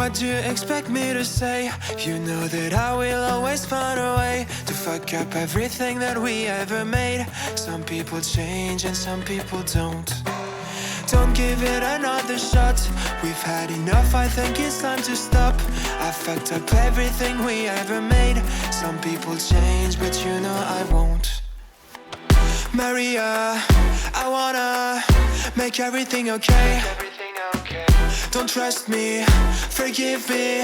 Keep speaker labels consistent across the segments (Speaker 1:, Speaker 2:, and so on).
Speaker 1: What do you expect me to say? You know that I will always find a way to fuck up everything that we ever made. Some people change and some people don't. Don't give it another shot. We've had enough, I think it's time to stop. I fucked up everything we ever made. Some people change, but you know I won't. Maria, I wanna make everything okay. Don't trust me, forgive me,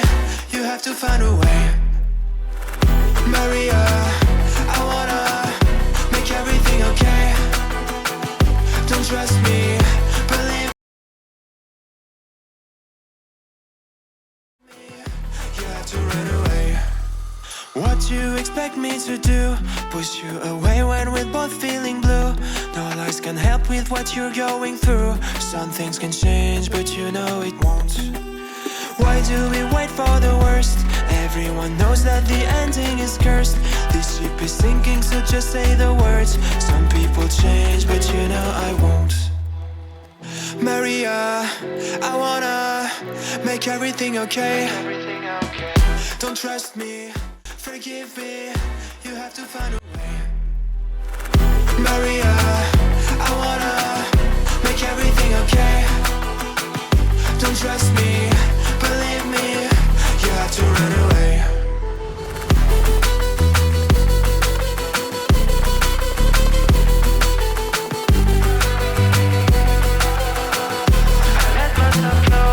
Speaker 1: you have to find a way. Maria, I wanna make everything okay. Don't trust me, believe me, you have to run away. What do you expect me to do? Push you away when we're both feeling blue. No lies can help with what you're going through. Some things can change, but you know it won't. Why do we wait for the worst? Everyone knows that the ending is cursed. This ship is sinking, so just say the words. Some people change, but you know I won't. Maria, I wanna make everything okay. Don't trust me, forgive me, you have to find a way. Maria, I wanna make everything okay. Don't trust me, believe me, you have to run away. I let myself go.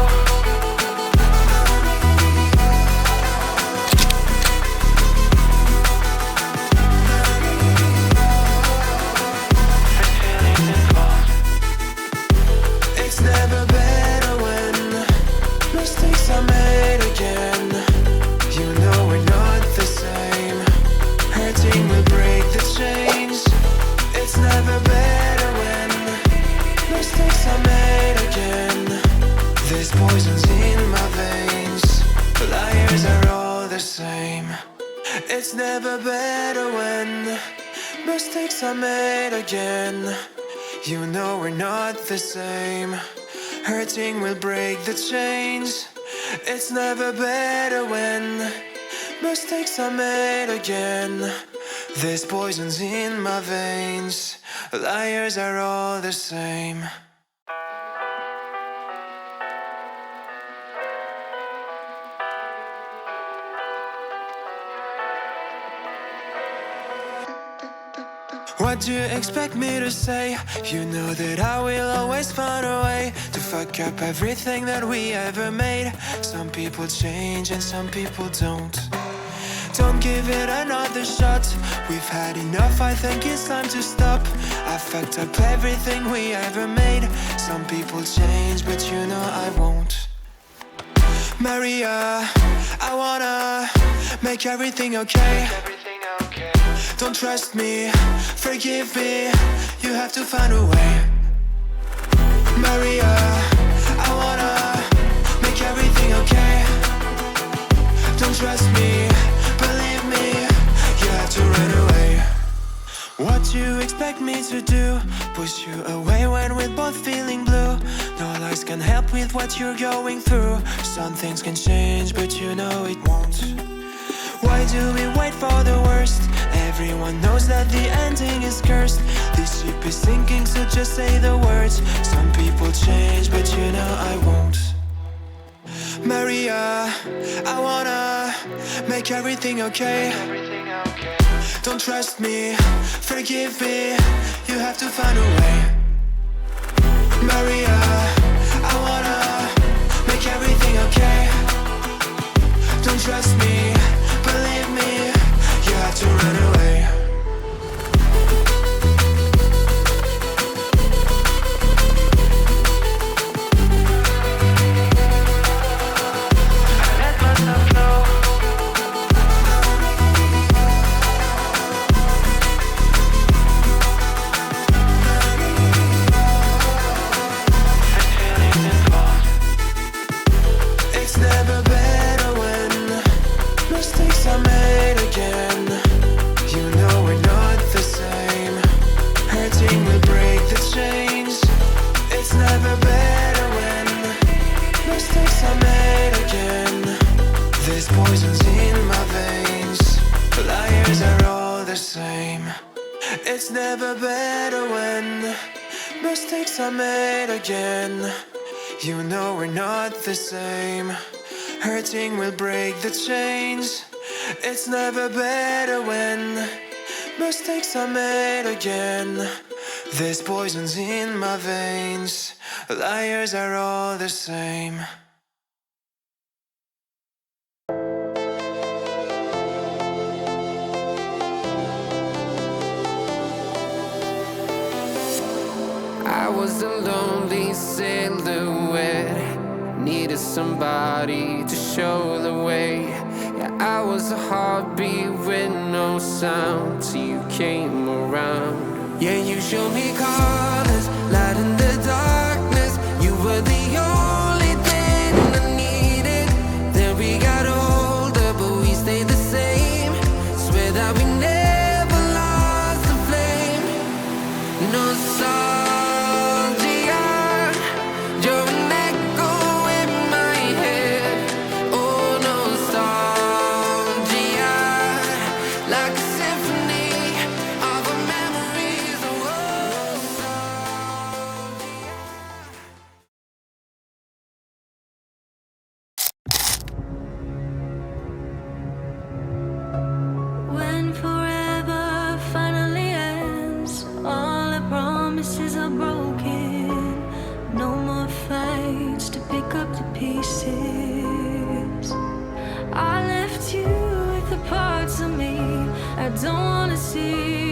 Speaker 1: It's never better when mistakes are made again. You know we're not the same. Hurting will break the chains. It's never better when mistakes are made again. There's poisons in my veins. Liars are all the same. It's never better when mistakes are made again. You know we're not the same. Hurting will break the chains. It's never better when mistakes are made again. There's poisons in my veins. Liars are all the same. What do you expect me to say? You know that I will always find a way to fuck up everything that we ever made. Some people change and some people don't. Don't give it another shot. We've had enough, I think it's time to stop. I fucked up everything we ever made. Some people change, but you know I won't. Maria, I wanna make everything okay. Don't trust me, forgive me, you have to find a way. Maria, I wanna make everything okay. Don't trust me, believe me, you have to run away. What do you expect me to do? Push you away when we're both feeling blue. No lies can help with what you're going through. Some things can change, but you know it won't. Why do we wait for the worst? Everyone knows that the ending is cursed. This ship is sinking, so just say the words. Some people change, but you know I won't. Maria, I wanna make everything okay. Don't trust me, forgive me, you have to find a way. Maria, I wanna make everything okay. Don't trust me, believe me, you have to run away. I let myself go. It's never better when mistakes are made again. You know we're not the same. Hurting will break the chains. It's never better when mistakes are made again. There's poisons in my veins. Liars are all the same.
Speaker 2: I was a lonely silhouette, needed somebody to show the way. Yeah, I was a heartbeat with no sound till you came around. Yeah, you showed me colors, light in the darkness. You were the only thing I needed. Then we got older, but we stayed the same. Swear that we never lost the flame. No sorry.
Speaker 3: When forever finally ends, all the promises are broken. No more fights to pick up the pieces. I left you with the parts of me I don't wanna see.